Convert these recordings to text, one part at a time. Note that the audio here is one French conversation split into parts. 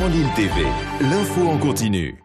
Grand Lille TV, l'info en continu.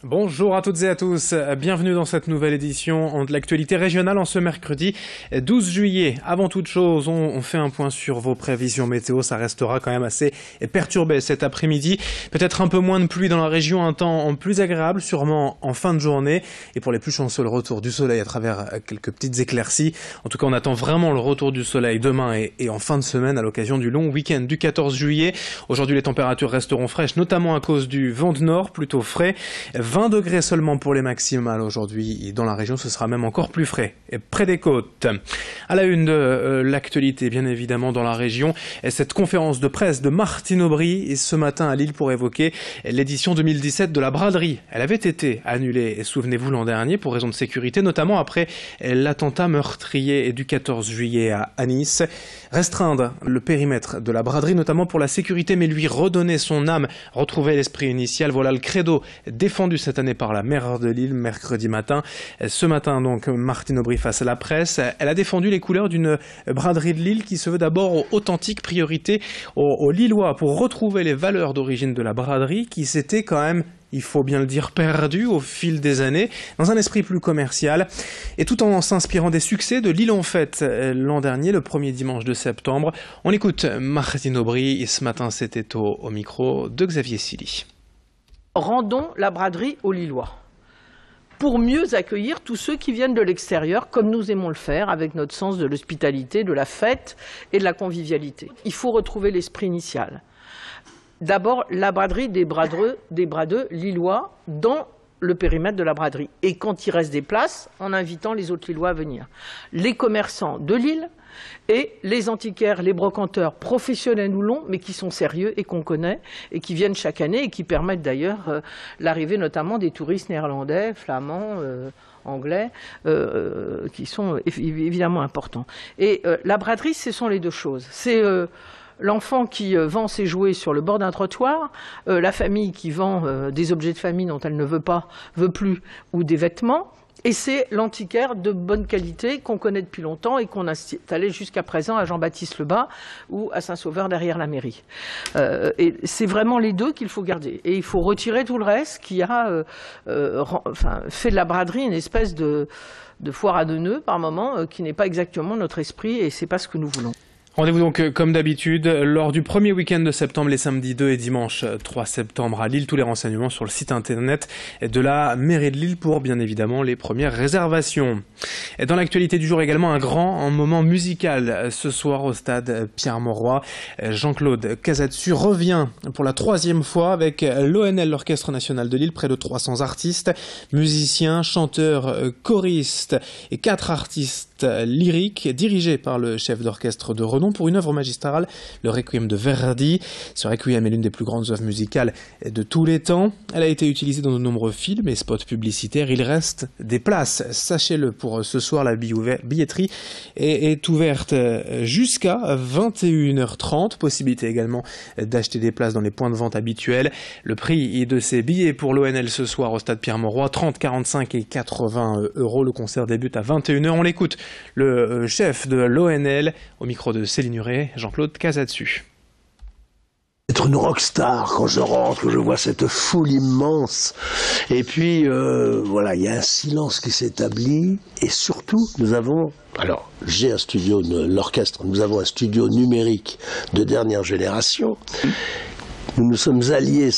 Bonjour à toutes et à tous, bienvenue dans cette nouvelle édition de l'actualité régionale en ce mercredi 12 juillet. Avant toute chose, on fait un point sur vos prévisions météo, ça restera quand même assez perturbé cet après-midi. Peut-être un peu moins de pluie dans la région, un temps plus agréable, sûrement en fin de journée. Et pour les plus chanceux, le retour du soleil à travers quelques petites éclaircies. En tout cas, on attend vraiment le retour du soleil demain et en fin de semaine à l'occasion du long week-end du 14 juillet. Aujourd'hui, les températures resteront fraîches, notamment à cause du vent de nord, plutôt frais. 20 degrés seulement pour les maximales aujourd'hui et dans la région ce sera même encore plus frais et près des côtes. À la une de l'actualité bien évidemment dans la région, cette conférence de presse de Martine Aubry ce matin à Lille pour évoquer l'édition 2017 de la braderie. Elle avait été annulée, souvenez-vous, l'an dernier pour raison de sécurité, notamment après l'attentat meurtrier du 14 juillet à Nice. Restreindre le périmètre de la braderie notamment pour la sécurité mais lui redonner son âme, retrouver l'esprit initial, voilà le credo défendu cette année par la maire de Lille mercredi matin. Ce matin donc Martine Aubry face à la presse, elle a défendu les couleurs d'une braderie de Lille qui se veut d'abord authentique, priorité aux Lillois pour retrouver les valeurs d'origine de la braderie qui s'était quand même, il faut bien le dire, perdu au fil des années, dans un esprit plus commercial, et tout en s'inspirant des succès de Lille en fête l'an dernier, le premier dimanche de septembre. On écoute Martine Aubry, et ce matin c'était au micro de Xavier Silly. Rendons la braderie aux Lillois pour mieux accueillir tous ceux qui viennent de l'extérieur, comme nous aimons le faire, avec notre sens de l'hospitalité, de la fête et de la convivialité. Il faut retrouver l'esprit initial. D'abord, la braderie des bradeux lillois dans le périmètre de la braderie. Et quand il reste des places, en invitant les autres Lillois à venir. Les commerçants de Lille et les antiquaires, les brocanteurs professionnels ou longs, mais qui sont sérieux et qu'on connaît, et qui viennent chaque année et qui permettent d'ailleurs l'arrivée notamment des touristes néerlandais, flamands, anglais, qui sont évidemment importants. Et la braderie, ce sont les deux choses. C'est l'enfant qui vend ses jouets sur le bord d'un trottoir, la famille qui vend des objets de famille dont elle ne veut plus, ou des vêtements, et c'est l'antiquaire de bonne qualité qu'on connaît depuis longtemps et qu'on a installé jusqu'à présent à Jean-Baptiste Lebas ou à Saint-Sauveur derrière la mairie. Et c'est vraiment les deux qu'il faut garder. Et il faut retirer tout le reste qui a fait de la braderie une espèce de foire à deux nœuds par moment, qui n'est pas exactement notre esprit et c'est pas ce que nous voulons. Rendez-vous donc comme d'habitude lors du premier week-end de septembre, les samedis 2 et dimanche 3 septembre à Lille. Tous les renseignements sur le site internet de la mairie de Lille pour bien évidemment les premières réservations. Et dans l'actualité du jour également un moment musical ce soir au stade Pierre-Mauroy. Jean-Claude Casatsu revient pour la troisième fois avec l'ONL, l'Orchestre National de Lille, près de 300 artistes, musiciens, chanteurs, choristes et 4 artistes lyriques dirigés par le chef d'orchestre de renom pour une œuvre magistrale, le Requiem de Verdi. Ce Requiem est l'une des plus grandes œuvres musicales de tous les temps. Elle a été utilisée dans de nombreux films et spots publicitaires. Il reste des places, sachez-le, pour ce soir. La billetterie est ouverte jusqu'à 21h30. Possibilité également d'acheter des places dans les points de vente habituels. Le prix de ces billets pour l'ONL ce soir au stade Pierre-Mauroy, 30, 45 et 80 €. Le concert débute à 21h. On l'écoute, le chef de l'ONL au micro de Céline Huret, Jean-Claude Casatsu. Être une rockstar quand je rentre, que je vois cette foule immense. Et puis, voilà, il y a un silence qui s'établit. Et surtout, j'ai un studio, l'orchestre, nous avons un studio numérique de dernière génération. Nous nous sommes alliés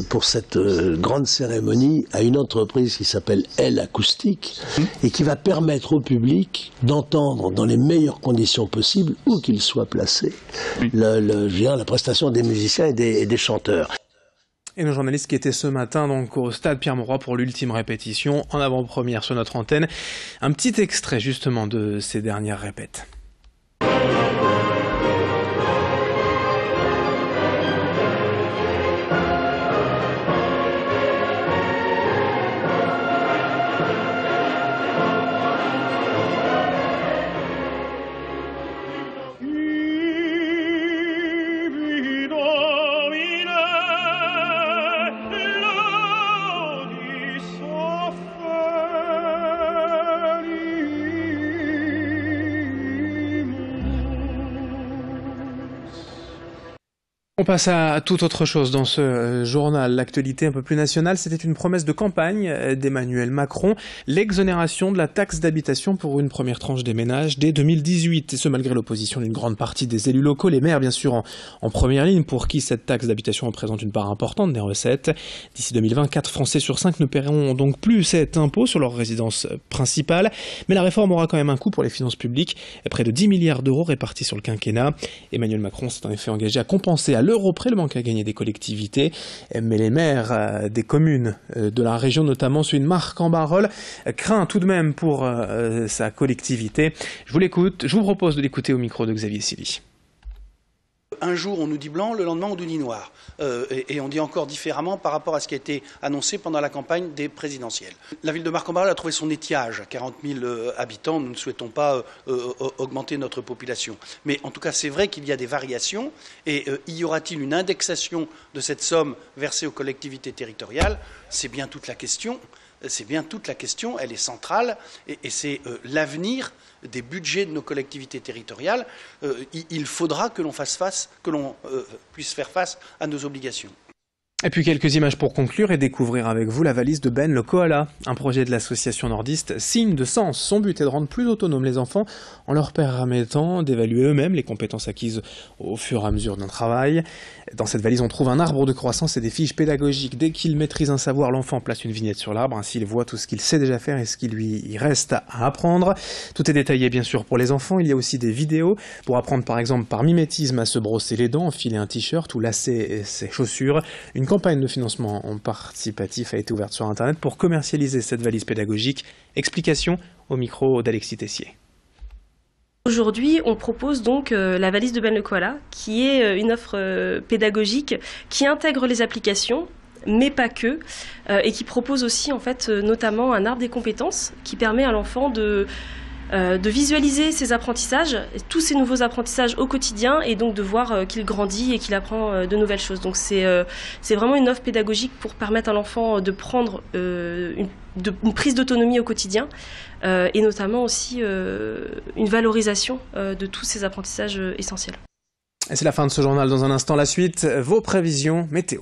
pour cette grande cérémonie à une entreprise qui s'appelle Elle Acoustique et qui va permettre au public d'entendre dans les meilleures conditions possibles, où qu'il soit placé, la prestation des musiciens et des chanteurs. Et nos journalistes qui étaient ce matin donc au stade Pierre-Mauroy pour l'ultime répétition en avant-première sur notre antenne. Un petit extrait justement de ces dernières répètes. On passe à toute autre chose dans ce journal, l'actualité un peu plus nationale. C'était une promesse de campagne d'Emmanuel Macron, l'exonération de la taxe d'habitation pour une première tranche des ménages dès 2018. Et ce, malgré l'opposition d'une grande partie des élus locaux, les maires bien sûr en première ligne, pour qui cette taxe d'habitation représente une part importante des recettes. D'ici 2020, 4 Français sur 5 ne paieront donc plus cet impôt sur leur résidence principale. Mais la réforme aura quand même un coût pour les finances publiques, près de 10 milliards d'euros répartis sur le quinquennat. Emmanuel Macron s'est en effet engagé à compenser à l'euro près le manque à gagner des collectivités, mais les maires des communes de la région, notamment celui de Marc-en-Barœul, craint tout de même pour sa collectivité. Je vous propose de l'écouter au micro de Xavier Silly. Un jour, on nous dit blanc, le lendemain, on nous dit noir. Et on dit encore différemment par rapport à ce qui a été annoncé pendant la campagne des présidentielles. La ville de Marc-en-Barœul a trouvé son étiage à 40 000 habitants. Nous ne souhaitons pas augmenter notre population. Mais en tout cas, c'est vrai qu'il y a des variations. Et y aura-t-il une indexation de cette somme versée aux collectivités territoriales? C'est bien toute la question. Elle est centrale. Et c'est l'avenir des budgets de nos collectivités territoriales. Il faudra que l'on puisse faire face à nos obligations. Et puis quelques images pour conclure et découvrir avec vous la valise de Ben le koala, un projet de l'association nordiste Signe de Sens. Son but est de rendre plus autonomes les enfants en leur permettant d'évaluer eux-mêmes les compétences acquises au fur et à mesure d'un travail. Dans cette valise, on trouve un arbre de croissance et des fiches pédagogiques. Dès qu'il maîtrise un savoir, l'enfant place une vignette sur l'arbre, ainsi il voit tout ce qu'il sait déjà faire et ce qui lui reste à apprendre. Tout est détaillé bien sûr pour les enfants. Il y a aussi des vidéos pour apprendre par exemple par mimétisme à se brosser les dents, enfiler un t-shirt ou lasser ses chaussures. Une campagne de financement participatif a été ouverte sur Internet pour commercialiser cette valise pédagogique. Explication au micro d'Alexis Tessier. Aujourd'hui, on propose donc la valise de Ben le koala, qui est une offre pédagogique qui intègre les applications, mais pas que, et qui propose aussi en fait notamment un arbre des compétences qui permet à l'enfant de visualiser ses apprentissages, tous ces nouveaux apprentissages au quotidien, et donc de voir qu'il grandit et qu'il apprend de nouvelles choses. Donc c'est vraiment une offre pédagogique pour permettre à l'enfant de prendre une prise d'autonomie au quotidien, et notamment aussi une valorisation de tous ces apprentissages essentiels. Et c'est la fin de ce journal. Dans un instant, la suite, vos prévisions météo.